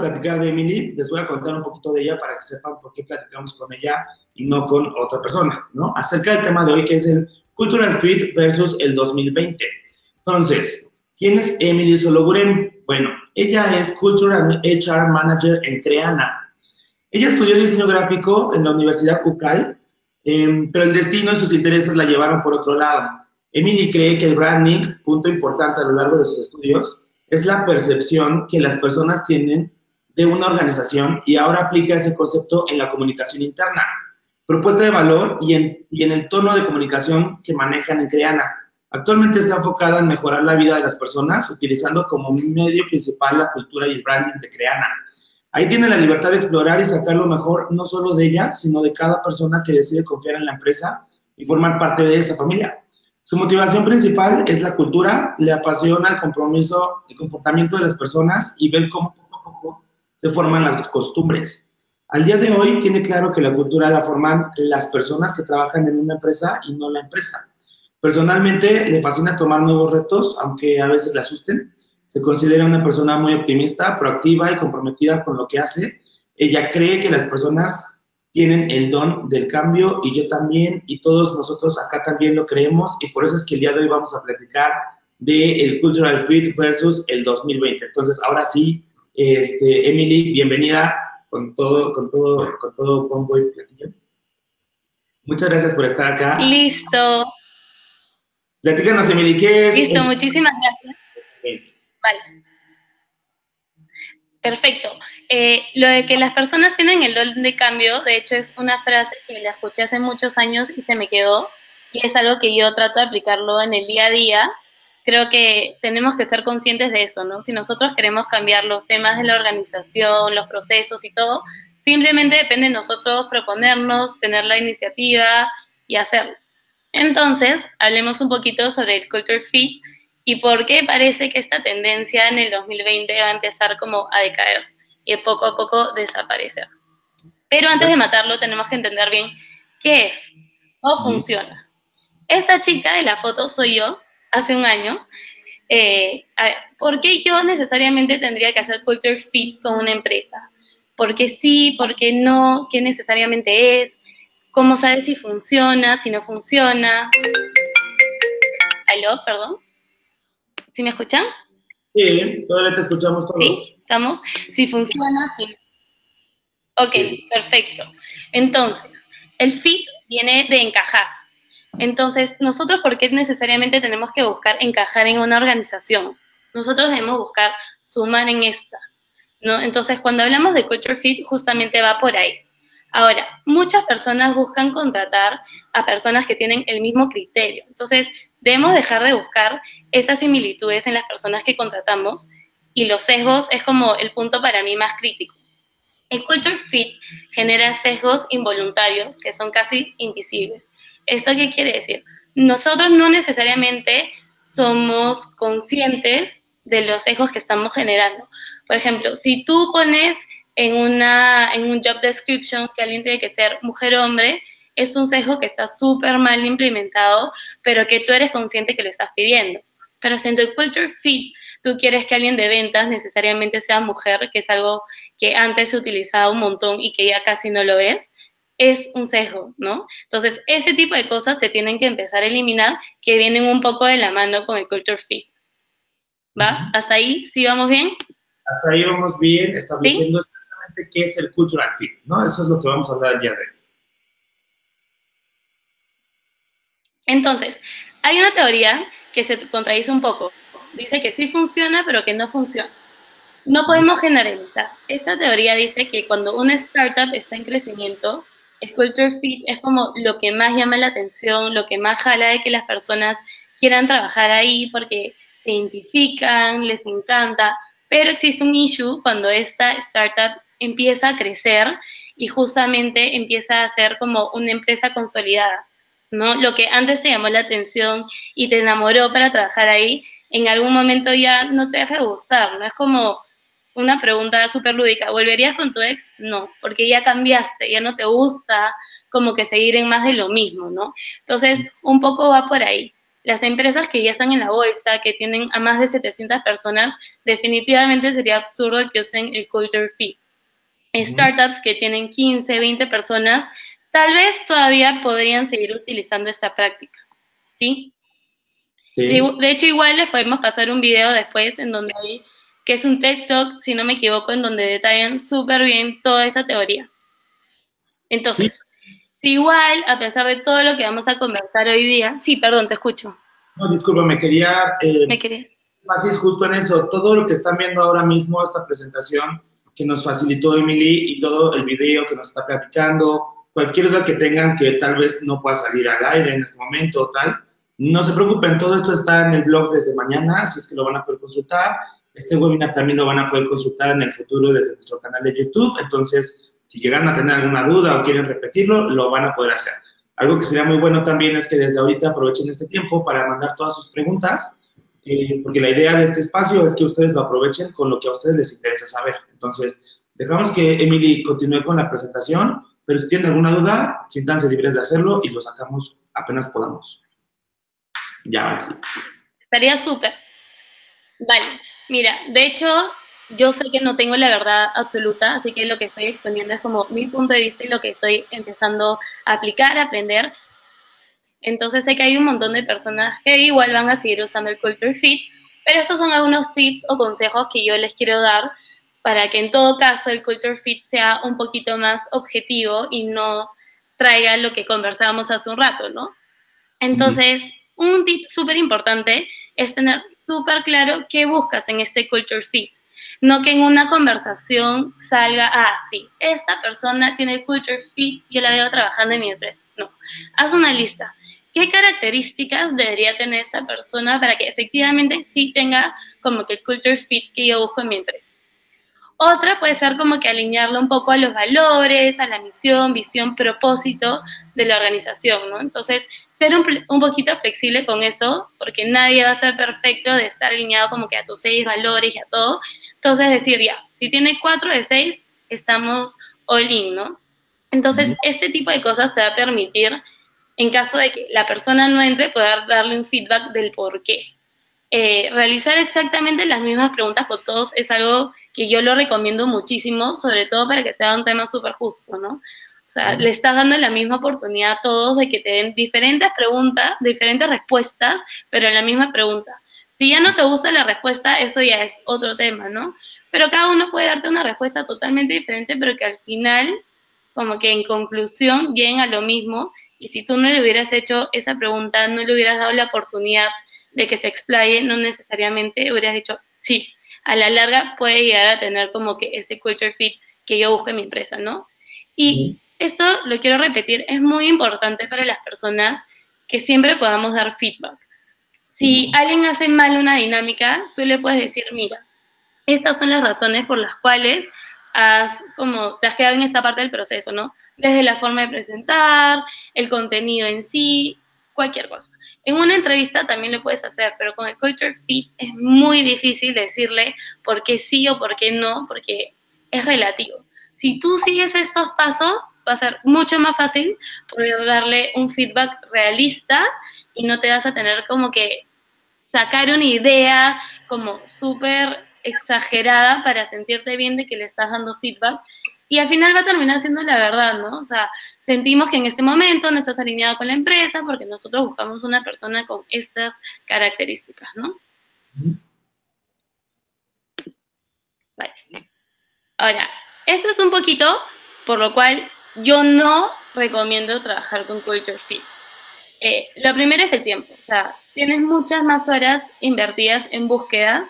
platicar de Emily, les voy a contar un poquito de ella para que sepan por qué platicamos con ella y no con otra persona, ¿no? Acerca del tema de hoy, que es el Cultural Fit versus el 2020. Entonces, ¿quién es Emily Soloburen? Bueno, ella es Cultural HR Manager en Creana. Ella estudió diseño gráfico en la Universidad UCAL, pero el destino y sus intereses la llevaron por otro lado. Emily cree que el branding, punto importante a lo largo de sus estudios, es la percepción que las personas tienen de una organización y ahora aplica ese concepto en la comunicación interna, propuesta de valor y en el tono de comunicación que manejan en Creana. Actualmente está enfocada en mejorar la vida de las personas, utilizando como medio principal la cultura y el branding de Creana. Ahí tiene la libertad de explorar y sacar lo mejor, no solo de ella, sino de cada persona que decide confiar en la empresa y formar parte de esa familia. Su motivación principal es la cultura, le apasiona el compromiso, el comportamiento de las personas y ver cómo poco a poco se forman las costumbres. Al día de hoy tiene claro que la cultura la forman las personas que trabajan en una empresa y no la empresa. Personalmente le fascina tomar nuevos retos, aunque a veces le asusten. Se considera una persona muy optimista, proactiva y comprometida con lo que hace. Ella cree que las personas tienen el don del cambio y yo también, y todos nosotros acá también lo creemos, y por eso es que el día de hoy vamos a platicar del Cultural Fit versus el 2020. Entonces, ahora sí, Emily, bienvenida con todo bombo y platillo. Muchas gracias por estar acá. Listo, Platícanos, Emily, ¿qué es? listo, muchísimas gracias. Vale, perfecto. Lo de que las personas tienen el don de cambio, de hecho es una frase que la escuché hace muchos años y se me quedó, y es algo que yo trato de aplicarlo en el día a día. Creo que tenemos que ser conscientes de eso, ¿no? Si nosotros queremos cambiar los temas de la organización, los procesos y todo, simplemente depende de nosotros proponernos, tener la iniciativa y hacerlo. Entonces, hablemos un poquito sobre el Culture Fit y por qué parece que esta tendencia en el 2020 va a empezar como a decaer y poco a poco desaparecer. Pero antes de matarlo tenemos que entender bien qué es, cómo funciona. Esta chica de la foto soy yo, hace un año. A ver, ¿por qué yo necesariamente tendría que hacer Culture Fit con una empresa? ¿Por qué sí? ¿Por qué no? ¿Qué necesariamente es? ¿Cómo sabes si funciona, si no funciona? ¿Aló? Perdón. ¿Sí me escuchan? Sí, todavía te escuchamos todos. ¿Sí? ¿Estamos? Si funciona, sí. Ok, Sí. perfecto. Entonces, el fit viene de encajar. Entonces, nosotros, ¿por qué necesariamente tenemos que buscar encajar en una organización? Nosotros debemos buscar sumar en esta, ¿no? Entonces, cuando hablamos de Culture Fit, justamente va por ahí. Ahora, muchas personas buscan contratar a personas que tienen el mismo criterio. Entonces, debemos dejar de buscar esas similitudes en las personas que contratamos y los sesgos es como el punto para mí más crítico. El Culture Fit genera sesgos involuntarios que son casi invisibles. ¿Esto qué quiere decir? Nosotros no necesariamente somos conscientes de los sesgos que estamos generando. Por ejemplo, si tú pones en un job description que alguien tiene que ser mujer o hombre, es un sesgo que está súper mal implementado, pero que tú eres consciente que lo estás pidiendo. Pero si en tu Culture Fit tú quieres que alguien de ventas necesariamente sea mujer, que es algo que antes se utilizaba un montón y que ya casi no lo es un sesgo, ¿no? Entonces, ese tipo de cosas se tienen que empezar a eliminar, que vienen un poco de la mano con el Culture Fit. ¿Va? ¿Hasta ahí sí vamos bien? Hasta ahí vamos bien, estableciendo ¿Sí? exactamente qué es el Cultural Fit, ¿no? Eso es lo que vamos a hablar el día de hoy. Entonces, hay una teoría que se contradice un poco. Dice que sí funciona, pero que no funciona. No podemos generalizar. Esta teoría dice que cuando una startup está en crecimiento, el Culture Fit es como lo que más llama la atención, lo que más jala de que las personas quieran trabajar ahí porque se identifican, les encanta, pero existe un issue cuando esta startup empieza a crecer y justamente empieza a ser como una empresa consolidada, ¿no? Lo que antes te llamó la atención y te enamoró para trabajar ahí, en algún momento ya no te deja de gustar, ¿no? Es como una pregunta súper lúdica. ¿Volverías con tu ex? No, porque ya cambiaste, ya no te gusta como que seguir en más de lo mismo, ¿no? Entonces, un poco va por ahí. las empresas que ya están en la bolsa, que tienen a más de 700 personas, definitivamente sería absurdo que usen el Culture Fit. Startups que tienen 15, 20 personas, tal vez todavía podrían seguir utilizando esta práctica, ¿sí? Sí. De hecho, igual les podemos pasar un video después en donde hay, que es un TED Talk, si no me equivoco, en donde detallan súper bien toda esa teoría. Sí. Entonces, si igual, a pesar de todo lo que vamos a conversar hoy día, sí, perdón, te escucho. No, disculpa, me quería ¿Me querías? así es justo en eso. Todo lo que están viendo ahora mismo, esta presentación que nos facilitó Emily y todo el video que nos está platicando, cualquier duda que tengan que tal vez no pueda salir al aire en este momento o tal, no se preocupen, todo esto está en el blog desde mañana, así es que lo van a poder consultar. Este webinar también lo van a poder consultar en el futuro desde nuestro canal de YouTube, entonces si llegan a tener alguna duda o quieren repetirlo, lo van a poder hacer. Algo que sería muy bueno también es que desde ahorita aprovechen este tiempo para mandar todas sus preguntas, porque la idea de este espacio es que ustedes lo aprovechen con lo que a ustedes les interesa saber. Entonces, dejamos que Emily continúe con la presentación, pero si tienen alguna duda, siéntanse libres de hacerlo y lo sacamos apenas podamos. Ya, ahora sí. Estaría súper. Vale, mira, de hecho, yo sé que no tengo la verdad absoluta, así que lo que estoy exponiendo es como mi punto de vista y lo que estoy empezando a aplicar, a aprender. Entonces sé que hay un montón de personas que igual van a seguir usando el Culture Fit, pero estos son algunos tips o consejos que yo les quiero dar para que en todo caso el Culture Fit sea un poquito más objetivo y no traiga lo que conversábamos hace un rato, ¿no? Entonces, un tip súper importante es tener súper claro qué buscas en este Culture Fit. No que en una conversación salga, sí, esta persona tiene Culture Fit, yo la veo trabajando en mi empresa. No, haz una lista. ¿Qué características debería tener esta persona para que efectivamente sí tenga como que el Culture Fit que yo busco en mi empresa? Otra puede ser como que alinearlo un poco a los valores, a la misión, visión, propósito de la organización, ¿no? Entonces, ser un poquito flexible con eso, porque nadie va a ser perfecto de estar alineado como que a tus 6 valores y a todo. Entonces, decir, ya, si tiene 4 de 6, estamos all in, ¿no? Entonces, este tipo de cosas te va a permitir, en caso de que la persona no entre, poder darle un feedback del por qué. Realizar exactamente las mismas preguntas con todos es algo que yo lo recomiendo muchísimo, sobre todo para que sea un tema súper justo, ¿no? O sea, le estás dando la misma oportunidad a todos de que te den diferentes preguntas, diferentes respuestas, pero en la misma pregunta. Si ya no te gusta la respuesta, eso ya es otro tema, ¿no? Pero cada uno puede darte una respuesta totalmente diferente, pero que al final, como que en conclusión, lleguen a lo mismo. Y si tú no le hubieras hecho esa pregunta, no le hubieras dado la oportunidad de que se explaye, no necesariamente hubieras dicho, sí, a la larga puede llegar a tener como que ese culture fit que yo busco en mi empresa, ¿no? Y esto, lo quiero repetir, es muy importante para las personas que siempre podamos dar feedback. Si alguien hace mal una dinámica, tú le puedes decir, mira, estas son las razones por las cuales te has quedado en esta parte del proceso, ¿no? Desde la forma de presentar, el contenido en sí, cualquier cosa. En una entrevista también lo puedes hacer, pero con el Culture Fit es muy difícil decirle por qué sí o por qué no, porque es relativo. Si tú sigues estos pasos, va a ser mucho más fácil poder darle un feedback realista y no te vas a tener como que sacar una idea como súper exagerada para sentirte bien de que le estás dando feedback y al final va a terminar siendo la verdad, ¿no? O sea, sentimos que en este momento no estás alineado con la empresa porque nosotros buscamos una persona con estas características, ¿no? Vale. Ahora, esto es un poquito por lo cual yo no recomiendo trabajar con Culture Fit. Lo primero es el tiempo, o sea, tienes muchas más horas invertidas en búsquedas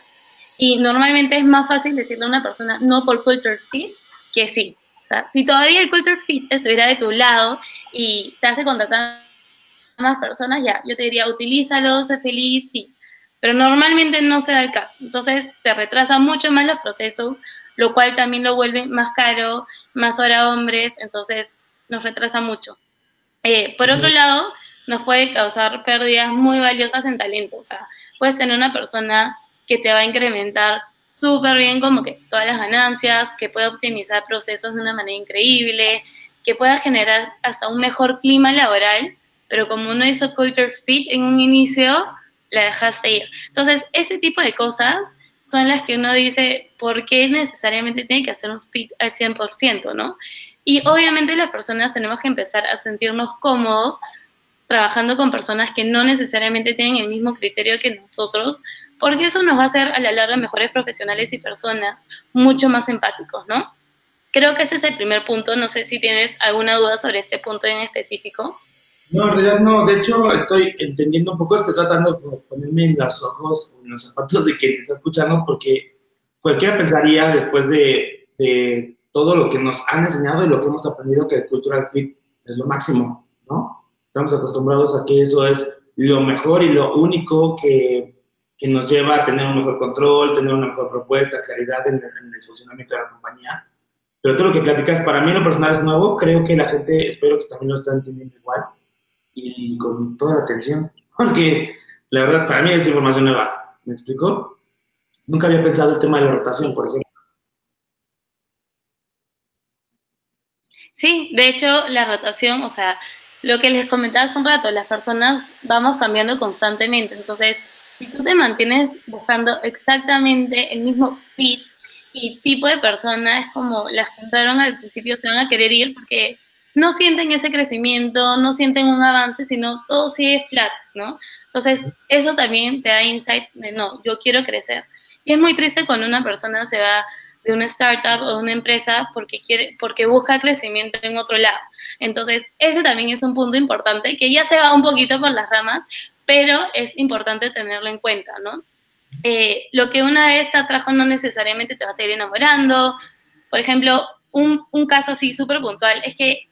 y normalmente es más fácil decirle a una persona no por Culture Fit que sí. O sea, si todavía el Culture Fit estuviera de tu lado y te hace contratar a más personas, ya, yo te diría, utilízalo, sé feliz, sí. Pero normalmente no se da el caso. Entonces te retrasa mucho más los procesos, lo cual también lo vuelve más caro, más hora hombres, entonces nos retrasa mucho. Por otro lado, nos puede causar pérdidas muy valiosas en talento. O sea, puedes tener una persona que te va a incrementar súper bien como que todas las ganancias, que pueda optimizar procesos de una manera increíble, que pueda generar hasta un mejor clima laboral, pero como no hizo culture fit en un inicio, la dejaste ir. Entonces, este tipo de cosas son las que uno dice, ¿por qué necesariamente tiene que hacer un fit al 100%, no? Y obviamente las personas tenemos que empezar a sentirnos cómodos trabajando con personas que no necesariamente tienen el mismo criterio que nosotros, porque eso nos va a hacer a la larga mejores profesionales y personas mucho más empáticos, ¿no? Creo que ese es el primer punto. No sé si tienes alguna duda sobre este punto en específico. No, en realidad no. De hecho, estoy entendiendo un poco, estoy tratando de ponerme en los ojos, en los zapatos de quien te está escuchando, porque cualquiera pensaría, después de todo lo que nos han enseñado y lo que hemos aprendido, que el cultural fit es lo máximo, ¿no? Estamos acostumbrados a que eso es lo mejor y lo único que nos lleva a tener un mejor control, tener una mejor propuesta, claridad en el funcionamiento de la compañía. Pero todo lo que platicas, para mí en lo personal es nuevo, creo que la gente, espero que también lo está entendiendo igual y con toda la atención, porque la verdad para mí es información nueva, ¿me explico? Nunca había pensado el tema de la rotación, por ejemplo. Sí, de hecho, la rotación, o sea, lo que les comentaba hace un rato, las personas vamos cambiando constantemente. Entonces, si tú te mantienes buscando exactamente el mismo fit y tipo de persona, es como las que entraron al principio se van a querer ir porque no sienten ese crecimiento, no sienten un avance, sino todo sigue flat, ¿no? Entonces, eso también te da insights de no, yo quiero crecer. Y es muy triste cuando una persona se va de una startup o de una empresa porque busca crecimiento en otro lado. Entonces, ese también es un punto importante que ya se va un poquito por las ramas, pero es importante tenerlo en cuenta, ¿no? Lo que una vez te atrajo no necesariamente te va a seguir enamorando. Por ejemplo, un caso así súper puntual es que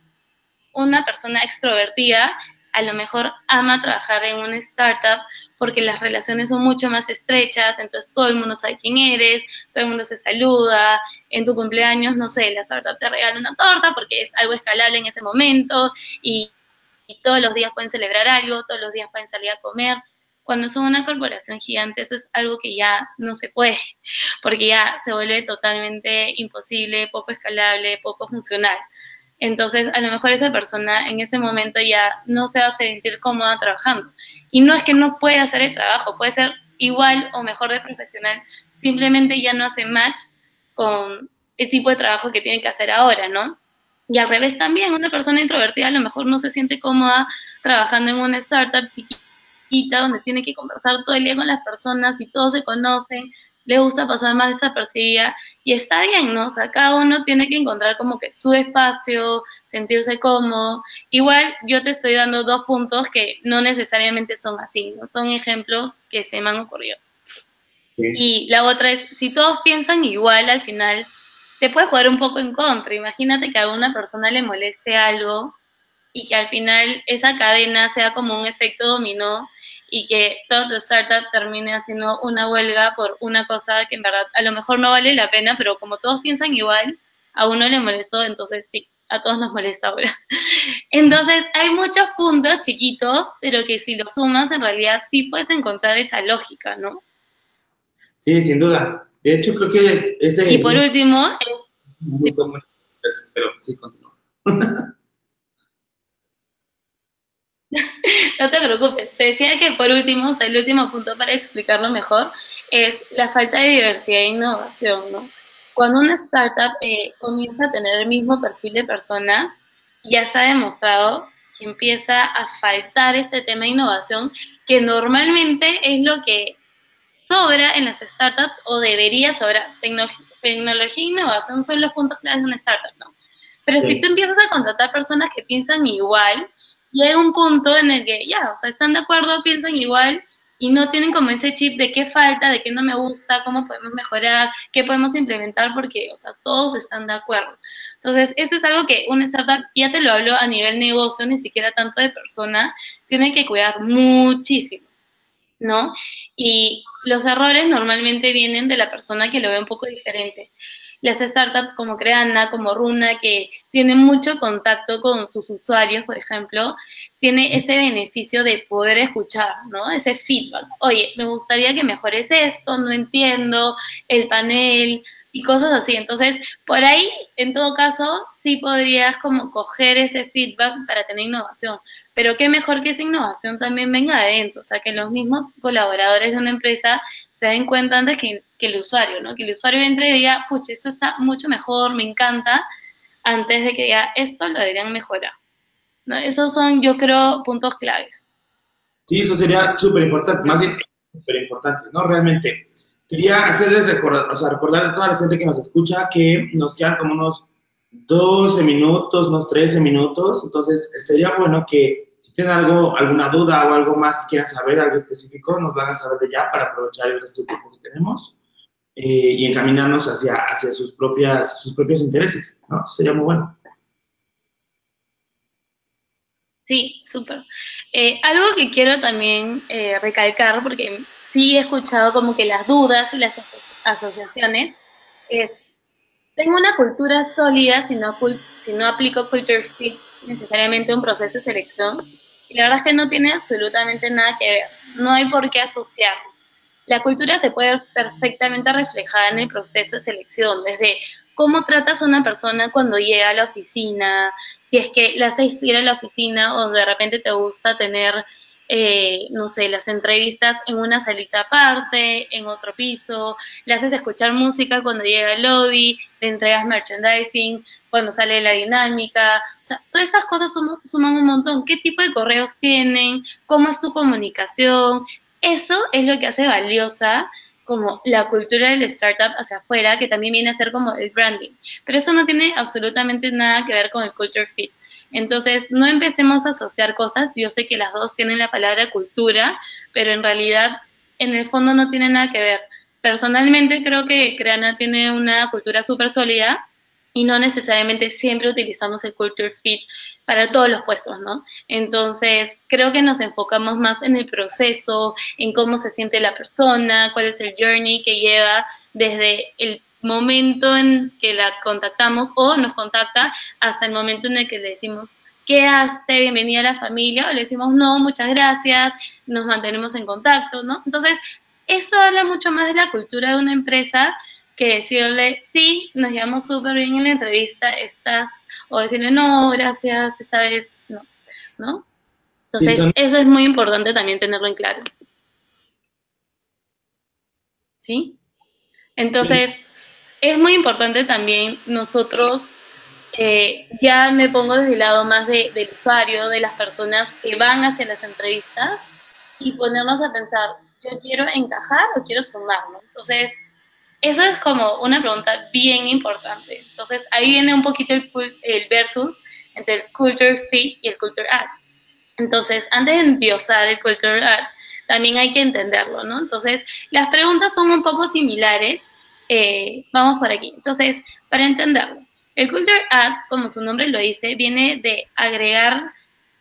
una persona extrovertida a lo mejor ama trabajar en una startup porque las relaciones son mucho más estrechas, entonces todo el mundo sabe quién eres, todo el mundo se saluda, en tu cumpleaños, no sé, la startup te regala una torta porque es algo escalable en ese momento y todos los días pueden celebrar algo, todos los días pueden salir a comer. Cuando son una corporación gigante, eso es algo que ya no se puede, porque ya se vuelve totalmente imposible, poco escalable, poco funcional. Entonces, a lo mejor esa persona en ese momento ya no se va a sentir cómoda trabajando. Y no es que no pueda hacer el trabajo, puede ser igual o mejor de profesional, simplemente ya no hace match con el tipo de trabajo que tiene que hacer ahora, ¿no? Y al revés también, una persona introvertida a lo mejor no se siente cómoda trabajando en una startup chiquita donde tiene que conversar todo el día con las personas y todos se conocen, le gusta pasar más desapercibida y está bien, ¿no? O sea, cada uno tiene que encontrar como que su espacio, sentirse cómodo. Igual yo te estoy dando dos puntos que no necesariamente son así, ¿no? Son ejemplos que se me han ocurrido. Sí. Y la otra es, si todos piensan igual, al final te puede jugar un poco en contra. Imagínate que a una persona le moleste algo y que al final esa cadena sea como un efecto dominó y que toda tu startup termine haciendo una huelga por una cosa que en verdad a lo mejor no vale la pena, pero como todos piensan igual, a uno le molestó, entonces sí, a todos nos molesta ahora. Entonces hay muchos puntos chiquitos, pero que si los sumas en realidad sí puedes encontrar esa lógica, ¿no? Sí, sin duda. De hecho, creo que ese Y es por último, muy común, pero sí, continúa. no te preocupes, te decía que por último, o sea, el último punto para explicarlo mejor es la falta de diversidad e innovación, ¿no? Cuando una startup comienza a tener el mismo perfil de personas, ya está demostrado que empieza a faltar este tema de innovación, que normalmente es lo que sobra en las startups o debería sobrar. Tecnología e innovación son los puntos claves de una startup, ¿no? Pero si tú Sí. empiezas a contratar personas que piensan igual, llega un punto en el que ya, o sea, están de acuerdo, piensan igual y no tienen como ese chip de qué falta, de qué no me gusta, cómo podemos mejorar, qué podemos implementar, porque, o sea, todos están de acuerdo. Entonces, eso es algo que una startup, ya te lo hablo a nivel negocio, ni siquiera tanto de persona, tiene que cuidar muchísimo, ¿no? Y los errores normalmente vienen de la persona que lo ve un poco diferente. Las startups como Creana, como Runa, que tienen mucho contacto con sus usuarios, por ejemplo, tiene ese beneficio de poder escuchar, ¿no? Ese feedback. Oye, me gustaría que mejores esto, no entiendo, el panel, y cosas así. Entonces, por ahí, en todo caso, sí podrías como coger ese feedback para tener innovación. Pero qué mejor que esa innovación también venga de adentro, o sea, que los mismos colaboradores de una empresa se den cuenta antes que el usuario, ¿no? Que el usuario entre y diga, pucha, esto está mucho mejor, me encanta, antes de que diga, esto lo deberían mejorar, ¿no? Esos son, yo creo, puntos claves. Sí, eso sería súper importante, más bien súper importante, ¿no? Realmente. Quería hacerles recordar, o sea, recordar a toda la gente que nos escucha que nos quedan como unos 12 minutos, unos 13 minutos, entonces sería bueno que si tienen algo, alguna duda o algo más que quieran saber, algo específico, nos van a saber de ya para aprovechar el resto del tiempo que tenemos y encaminarnos hacia sus propios intereses, ¿no? Sería muy bueno. Sí, súper. Algo que quiero también recalcar, porque sí he escuchado como que las dudas y las asociaciones, es, tengo una cultura sólida si no aplico Culture Fit necesariamente a un proceso de selección, y la verdad es que no tiene absolutamente nada que ver, no hay por qué asociar. La cultura se puede ver perfectamente reflejada en el proceso de selección, desde cómo tratas a una persona cuando llega a la oficina, si es que la haces ir a la oficina o de repente te gusta tener, no sé, las entrevistas en una salita aparte, en otro piso, le haces escuchar música cuando llega al lobby, le entregas merchandising, cuando sale la dinámica, o sea, todas esas cosas suman un montón. ¿Qué tipo de correos tienen? ¿Cómo es su comunicación? Eso es lo que hace valiosa como la cultura del startup hacia afuera, que también viene a ser como el branding. Pero eso no tiene absolutamente nada que ver con el culture fit. Entonces, no empecemos a asociar cosas. Yo sé que las dos tienen la palabra cultura, pero en realidad, en el fondo no tiene nada que ver. Personalmente creo que Creana tiene una cultura súper sólida y no necesariamente siempre utilizamos el culture fit para todos los puestos, ¿no? Entonces, creo que nos enfocamos más en el proceso, en cómo se siente la persona, cuál es el journey que lleva desde el momento en que la contactamos o nos contacta hasta el momento en el que le decimos, ¿qué hace? Bienvenida a la familia, o le decimos, no, muchas gracias, nos mantenemos en contacto, ¿no? Entonces, eso habla mucho más de la cultura de una empresa que decirle, sí, nos llevamos súper bien en la entrevista, estás, o decirle, no, gracias, esta vez no, ¿no? Sí, Entonces, eso es muy importante también tenerlo en claro, ¿sí? sí, Entonces, es muy importante también nosotros, ya me pongo desde el lado más del usuario, de las personas que van hacia las entrevistas y ponernos a pensar, ¿yo quiero encajar o quiero sumar, ¿no? Entonces, eso es como una pregunta bien importante. Entonces, ahí viene un poquito el versus entre el culture fit y el culture add. Entonces, antes de endiosar el culture add, también hay que entenderlo, ¿no? Entonces, las preguntas son un poco similares. Vamos por aquí. Entonces, para entenderlo, el culture add, como su nombre lo dice, viene de agregar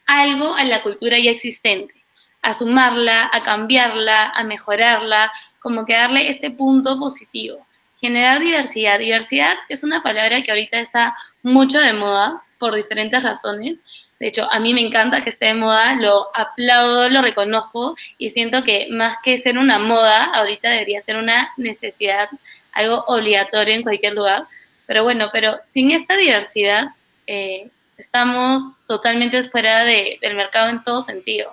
algo a la cultura ya existente, a sumarla, a cambiarla, a mejorarla, como que darle este punto positivo. Generar diversidad. Diversidad es una palabra que ahorita está mucho de moda por diferentes razones. De hecho, a mí me encanta que esté de moda, lo aplaudo, lo reconozco y siento que más que ser una moda, ahorita debería ser una necesidad, algo obligatorio en cualquier lugar. Pero bueno, pero sin esta diversidad, estamos totalmente fuera del mercado en todo sentido.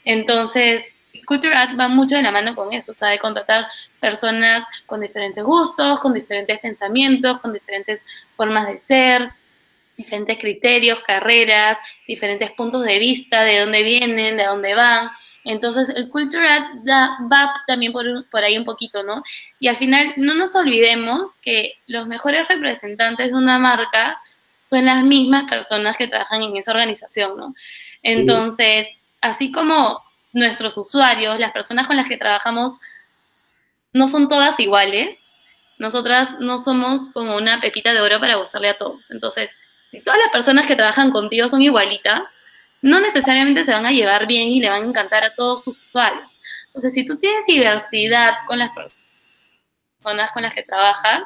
Entonces, Culture Act va mucho de la mano con eso, o sea, de contratar personas con diferentes gustos, con diferentes pensamientos, con diferentes formas de ser, diferentes criterios, carreras, diferentes puntos de vista, de dónde vienen, de dónde van. Entonces, el Culture Act va también por ahí un poquito, ¿no? Y al final, no nos olvidemos que los mejores representantes de una marca son las mismas personas que trabajan en esa organización, ¿no? sí. Entonces, así como nuestros usuarios, las personas con las que trabajamos, no son todas iguales, nosotras no somos como una pepita de oro para gustarle a todos. Entonces, si todas las personas que trabajan contigo son igualitas, no necesariamente se van a llevar bien y le van a encantar a todos tus usuarios. Entonces, si tú tienes diversidad con las personas con las que trabajas,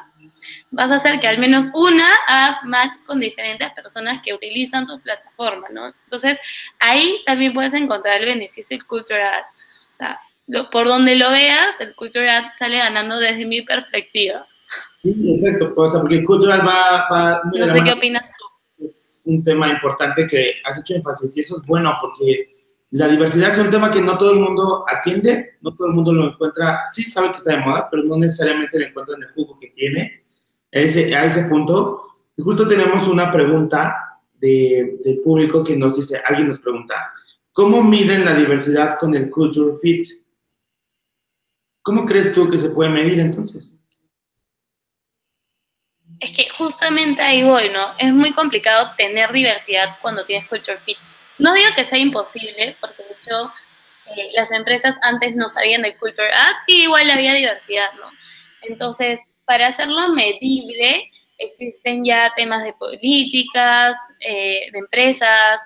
vas a hacer que al menos una haga match con diferentes personas que utilizan tu plataforma, ¿no? Entonces, ahí también puedes encontrar el beneficio del Culture Ad. O sea, por donde lo veas, el Culture Ad sale ganando desde mi perspectiva. Sí, exacto, o sea, porque cultural va muy de No la sé qué mano. opinas tú. Es un tema importante que has hecho énfasis y eso es bueno porque la diversidad es un tema que no todo el mundo atiende, no todo el mundo lo encuentra, sí sabe que está de moda, pero no necesariamente le encuentran el jugo que tiene a ese punto. Y justo tenemos una pregunta del público que nos dice, alguien nos pregunta, ¿cómo miden la diversidad con el Culture Fit? ¿Cómo crees tú que se puede medir entonces? Es que justamente ahí voy, ¿no? Es muy complicado tener diversidad cuando tienes culture fit. No digo que sea imposible, porque de hecho las empresas antes no sabían del culture act y igual había diversidad, ¿no? Entonces, para hacerlo medible, existen ya temas de políticas, de empresas,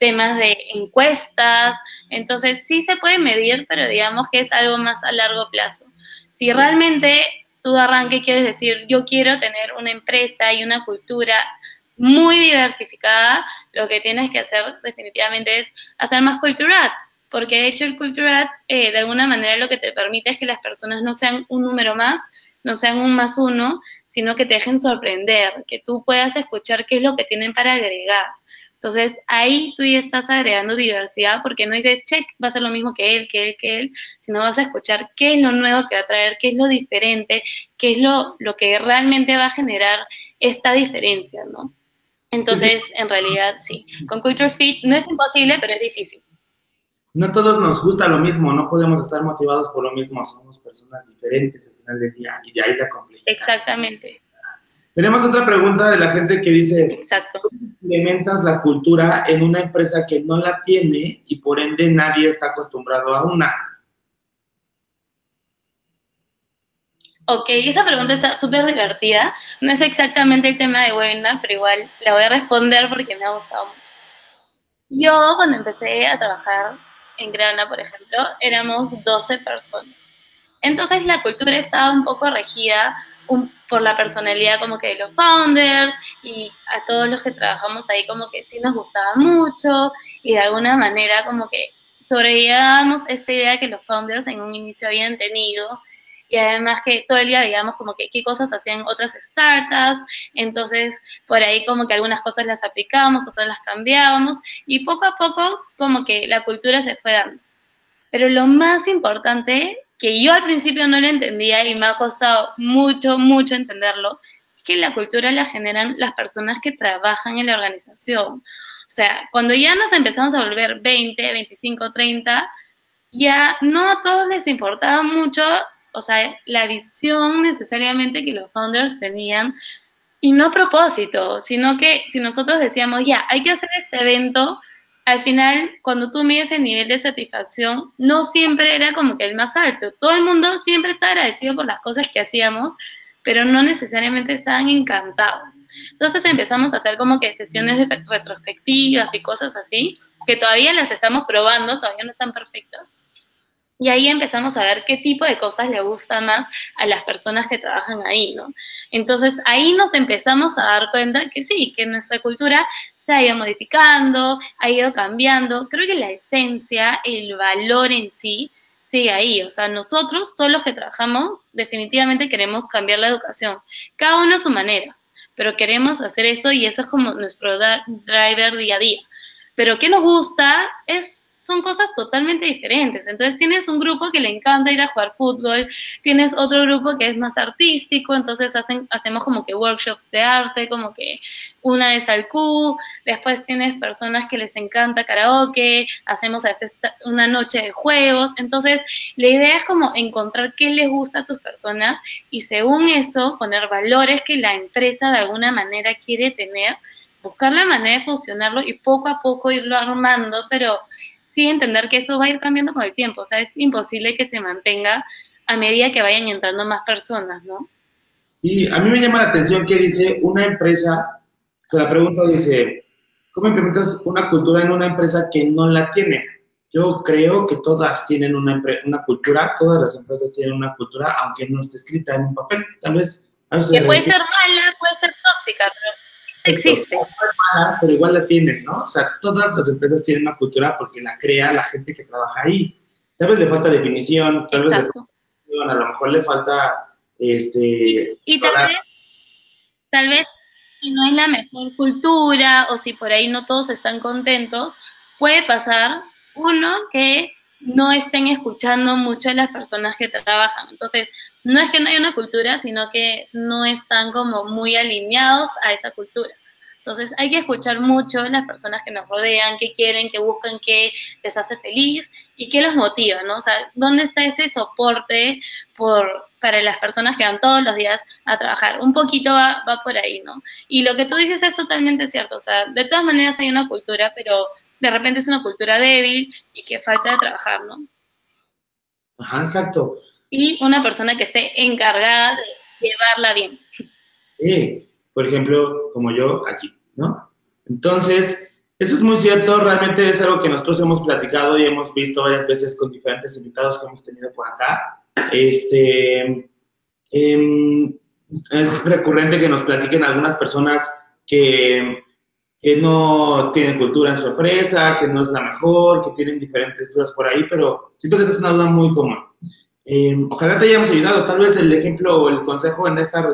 temas de encuestas, entonces sí se puede medir, pero digamos que es algo más a largo plazo. Si realmente tú de arranque quieres decir, yo quiero tener una empresa y una cultura muy diversificada, lo que tienes que hacer definitivamente es hacer más cultural, porque de hecho el cultural de alguna manera lo que te permite es que las personas no sean un número más, no sean un más uno, sino que te dejen sorprender, que tú puedas escuchar qué es lo que tienen para agregar. Entonces ahí tú ya estás agregando diversidad porque no dices, check, va a ser lo mismo que él, que él, que él, sino vas a escuchar qué es lo nuevo que va a traer, qué es lo diferente, qué es lo que realmente va a generar esta diferencia, ¿no? Sí, sí. Entonces, en realidad, sí. Con Culture Fit no es imposible, pero es difícil. No todos nos gusta lo mismo, no podemos estar motivados por lo mismo, somos personas diferentes al final del día y de ahí la complejidad. Exactamente, Tenemos otra pregunta de la gente que dice, exacto. ¿cómo implementas la cultura en una empresa que no la tiene y por ende nadie está acostumbrado a una? Ok, esa pregunta está súper divertida. No es exactamente el tema de webinar, pero igual la voy a responder porque me ha gustado mucho. Yo, cuando empecé a trabajar en Grana, por ejemplo, éramos 12 personas. Entonces la cultura estaba un poco regida por la personalidad como que de los founders y a todos los que trabajamos ahí como que sí nos gustaba mucho y de alguna manera como que sobrellevábamos esta idea que los founders en un inicio habían tenido y además que todo el día veíamos como que qué cosas hacían otras startups, entonces por ahí como que algunas cosas las aplicábamos, otras las cambiábamos y poco a poco como que la cultura se fue dando. Pero lo más importante, que yo al principio no lo entendía y me ha costado mucho, mucho entenderlo, es que la cultura la generan las personas que trabajan en la organización. O sea, cuando ya nos empezamos a volver 20, 25, 30, ya no a todos les importaba mucho, o sea, la visión necesariamente que los founders tenían y no a propósito, sino que si nosotros decíamos, ya, hay que hacer este evento, al final, cuando tú mides el nivel de satisfacción, no siempre era como que el más alto. Todo el mundo siempre está agradecido por las cosas que hacíamos, pero no necesariamente estaban encantados. Entonces empezamos a hacer como que sesiones de retrospectivas y cosas así, que todavía las estamos probando, todavía no están perfectas, y ahí empezamos a ver qué tipo de cosas le gusta más a las personas que trabajan ahí, ¿no? Entonces ahí nos empezamos a dar cuenta que sí, que nuestra cultura se ha ido modificando, ha ido cambiando. Creo que la esencia, el valor en sí, sigue ahí. O sea, nosotros, todos los que trabajamos, definitivamente queremos cambiar la educación. Cada uno a su manera, pero queremos hacer eso y eso es como nuestro driver día a día. Pero ¿qué nos gusta? Son cosas totalmente diferentes. Entonces tienes un grupo que le encanta ir a jugar fútbol, tienes otro grupo que es más artístico, entonces hacemos como que workshops de arte, como que una vez al Q, después tienes personas que les encanta karaoke, hacemos a veces una noche de juegos, entonces la idea es como encontrar qué les gusta a tus personas y según eso poner valores que la empresa de alguna manera quiere tener, buscar la manera de fusionarlo y poco a poco irlo armando, pero sí entender que eso va a ir cambiando con el tiempo, o sea, es imposible que se mantenga a medida que vayan entrando más personas, ¿no? Y a mí me llama la atención que dice una empresa, se la pregunta dice, ¿cómo implementas una cultura en una empresa que no la tiene? Yo creo que todas tienen una cultura, todas las empresas tienen una cultura, aunque no esté escrita en un papel, tal vez a eso se Que puede refiere. ser mala, puede ser tóxica, pero Perfecto. existe. No es mala, pero igual la tienen, ¿no? O sea, todas las empresas tienen una cultura porque la crea la gente que trabaja ahí. Tal vez le falta definición, tal vez le falta Exacto. definición, a lo mejor le falta Y tal vez si no es la mejor cultura o si por ahí no todos están contentos, puede pasar, uno, que no estén escuchando mucho a las personas que trabajan. Entonces, no es que no haya una cultura, sino que no están como muy alineados a esa cultura. Entonces, hay que escuchar mucho a las personas que nos rodean, qué quieren, qué buscan, qué les hace feliz y qué los motiva, ¿no? O sea, ¿dónde está ese soporte para las personas que van todos los días a trabajar? Un poquito va por ahí, ¿no? Y lo que tú dices es totalmente cierto, o sea, de todas maneras hay una cultura, pero de repente es una cultura débil y que falta de trabajar, ¿no? Ajá, exacto. Y una persona que esté encargada de llevarla bien. Por ejemplo, como yo aquí, ¿no? Entonces, eso es muy cierto, realmente es algo que nosotros hemos platicado y hemos visto varias veces con diferentes invitados que hemos tenido por acá. Em, es recurrente que nos platiquen algunas personas que no tienen cultura en su empresa, que no es la mejor, que tienen diferentes dudas por ahí, pero siento que esta es una duda muy común. Ojalá te hayamos ayudado. Tal vez el ejemplo o el consejo en esta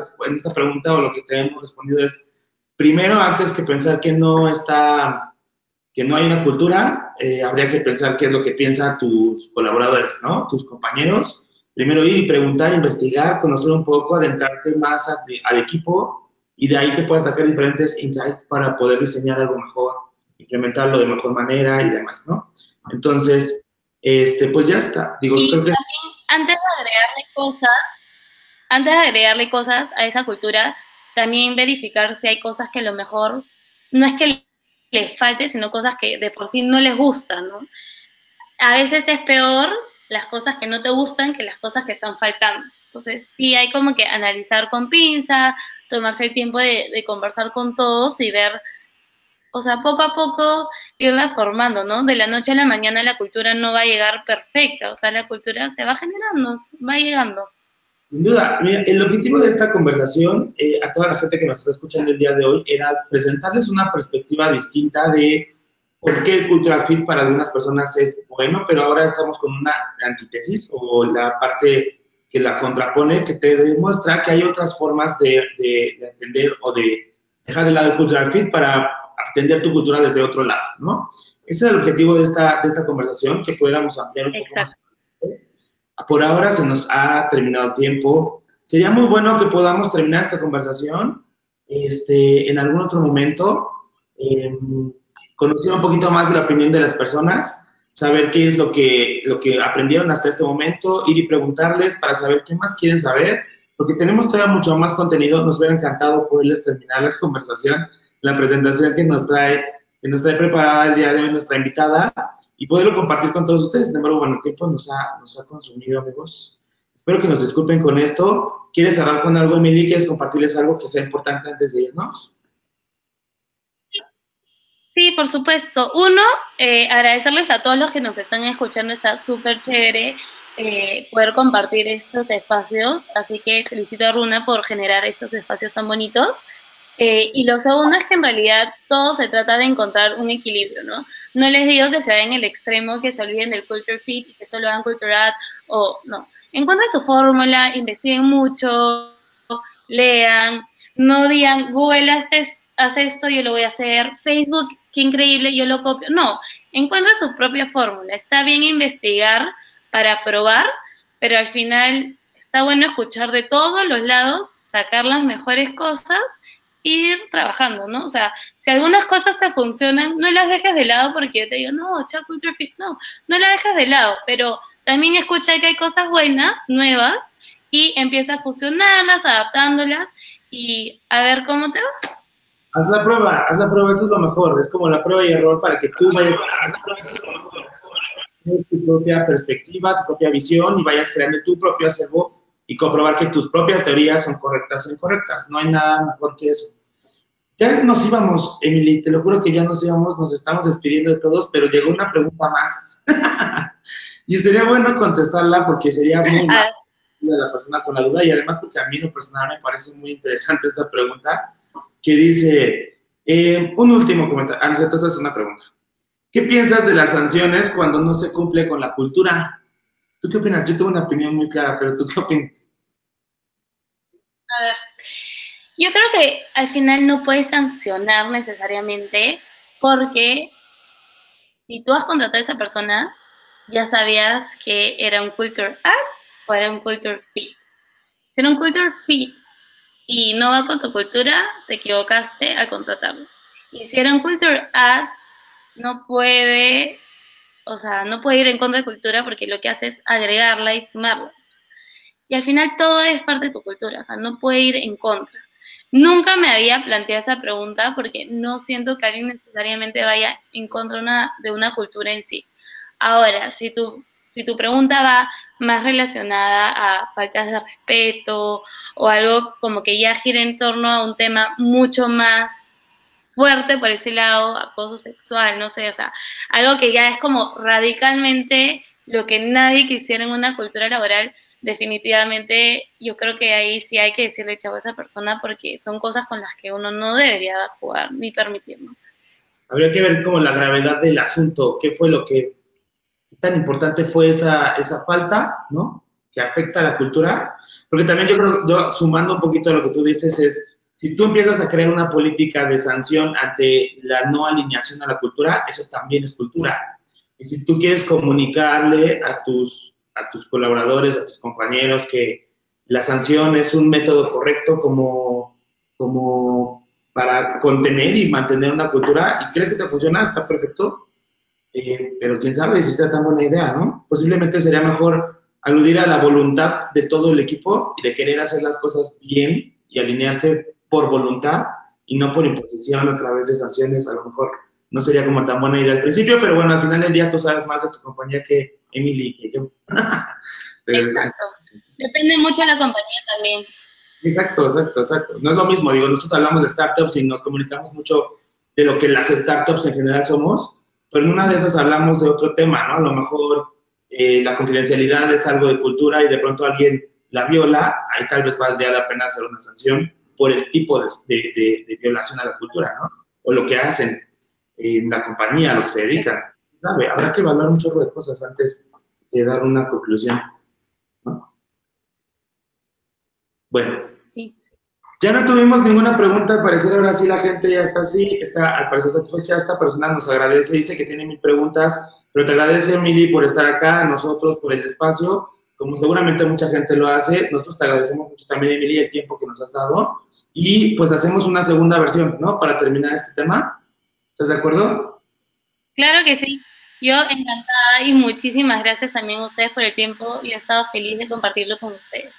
pregunta o lo que te hemos respondido es, primero, antes que pensar que no hay una cultura, habría que pensar qué es lo que piensan tus colaboradores, ¿no? Tus compañeros. Primero ir y preguntar, investigar, conocer un poco, adentrarte más al equipo y de ahí que puedas sacar diferentes insights para poder diseñar algo mejor, implementarlo de mejor manera y demás, ¿no? Entonces, pues ya está. Digo, Y creo que también, antes de agregarle cosas a esa cultura, también verificar si hay cosas que a lo mejor no es que les falte, sino cosas que de por sí no les gustan, ¿no? A veces es peor las cosas que no te gustan que las cosas que están faltando. Entonces, sí hay como que analizar con pinza, tomarse el tiempo de conversar con todos y ver, o sea, poco a poco irla formando, ¿no? De la noche a la mañana la cultura no va a llegar perfecta, o sea, la cultura se va generando, va llegando. sin duda, mira, el objetivo de esta conversación a toda la gente que nos está escuchando el día de hoy era presentarles una perspectiva distinta de por qué el cultural fit para algunas personas es bueno, pero ahora estamos con una antítesis o la parte que la contrapone, que te demuestra que hay otras formas de entender o de dejar de lado el cultural fit para atender tu cultura desde otro lado, ¿no? Ese es el objetivo de esta conversación, que pudiéramos ampliar un poco más. Por ahora se nos ha terminado el tiempo. Sería muy bueno que podamos terminar esta conversación en algún otro momento, conocer un poquito más de la opinión de las personas, saber qué es lo que aprendieron hasta este momento, ir y preguntarles para saber qué más quieren saber, porque tenemos todavía mucho más contenido. Nos hubiera encantado poderles terminar la conversación, la presentación que nos trae preparada el día de hoy nuestra invitada y poderlo compartir con todos ustedes. Sin embargo, bueno, el tiempo nos ha consumido, amigos. Espero que nos disculpen con esto. ¿Quieres cerrar con algo, Emily? ¿Quieres compartirles algo que sea importante antes de irnos? Sí, por supuesto. Uno, agradecerles a todos los que nos están escuchando, está súper chévere poder compartir estos espacios, así que felicito a Runa por generar estos espacios tan bonitos. Y lo segundo es que en realidad todo se trata de encontrar un equilibrio, ¿no? No les digo que se vayan en el extremo, que se olviden del culture fit y que solo hagan cultural o no. Encuentren su fórmula, investiguen mucho, lean, no digan Google hace esto, yo lo voy a hacer, Facebook, qué increíble, yo lo copio. No, encuentren su propia fórmula. Está bien investigar para probar, pero al final está bueno escuchar de todos los lados, sacar las mejores cosas, ir trabajando, ¿no? O sea, si algunas cosas te funcionan, no las dejes de lado porque yo te digo, no, Chuck Culture Fit, no las dejes de lado, pero también escucha que hay cosas buenas, nuevas, y empieza a fusionarlas, adaptándolas y a ver cómo te va. Haz la prueba, eso es lo mejor. Es como la prueba y error para que tú vayas tienes tu propia perspectiva, tu propia visión y vayas creando tu propio acervo y comprobar que tus propias teorías son correctas o incorrectas. No hay nada mejor que eso. Ya nos íbamos, Emily, te lo juro que ya nos íbamos, nos estamos despidiendo de todos, pero llegó una pregunta más. Y sería bueno contestarla porque sería muy mal de la persona con la duda y además porque a mí en lo personal me parece muy interesante esta pregunta que dice, un último comentario, nosotros es una pregunta. ¿Qué piensas de las sanciones cuando no se cumple con la cultura? ¿Tú qué opinas? Yo tengo una opinión muy clara, pero ¿tú qué opinas? A ver, yo creo que al final no puedes sancionar necesariamente porque si tú has contratado a esa persona, ya sabías que era un culture add o era un culture fit. Si era un culture fit y no va con tu cultura, te equivocaste al contratarlo. Y si era un culture add, no puede, o sea, no puede ir en contra de cultura porque lo que hace es agregarla y sumarla. Y al final todo es parte de tu cultura, o sea, no puede ir en contra. Nunca me había planteado esa pregunta porque no siento que alguien necesariamente vaya en contra de una cultura en sí. Ahora, si tu pregunta va más relacionada a faltas de respeto o algo como que ya gira en torno a un tema mucho más fuerte por ese lado, acoso sexual, no sé, o sea, algo que ya es como radicalmente lo que nadie quisiera en una cultura laboral, definitivamente yo creo que ahí sí hay que decirle chavo a esa persona porque son cosas con las que uno no debería jugar ni permitirlo. Habría que ver como la gravedad del asunto, qué fue lo que, qué tan importante fue esa falta, ¿no? Que afecta a la cultura. Porque también yo creo, yo, sumando un poquito a lo que tú dices, es, si tú empiezas a crear una política de sanción ante la no alineación a la cultura, eso también es cultura. Y si tú quieres comunicarle a tus colaboradores, a tus compañeros, que la sanción es un método correcto como para contener y mantener una cultura, y crees que te funciona, está perfecto, pero quién sabe si sea tan buena idea, ¿no? Posiblemente sería mejor aludir a la voluntad de todo el equipo y de querer hacer las cosas bien y alinearse por voluntad y no por imposición a través de sanciones. A lo mejor no sería como tan buena idea al principio, pero bueno, al final del día tú sabes más de tu compañía que Emily y que yo. Exacto. Depende mucho de la compañía también. Exacto, exacto, exacto. No es lo mismo, digo, nosotros hablamos de startups y nos comunicamos mucho de lo que las startups en general somos, pero en una de esas hablamos de otro tema, ¿no? A lo mejor la confidencialidad es algo de cultura y de pronto alguien la viola, ahí tal vez valdría la pena hacer una sanción por el tipo de violación a la cultura, ¿no? O lo que hacen en la compañía, a lo que se dedican. ¿Sabe? Habrá que evaluar un chorro de cosas antes de dar una conclusión, ¿no? Bueno. Sí. Ya no tuvimos ninguna pregunta, al parecer ahora sí la gente ya está así, está al parecer satisfecha, esta persona nos agradece, dice que tiene 1000 preguntas, pero te agradece, Emily, por estar acá, nosotros por el espacio, como seguramente mucha gente lo hace, nosotros te agradecemos mucho también, Emily, el tiempo que nos has dado, y pues hacemos una segunda versión, ¿no? Para terminar este tema, ¿estás de acuerdo? Claro que sí. Yo encantada y muchísimas gracias también a ustedes por el tiempo y he estado feliz de compartirlo con ustedes.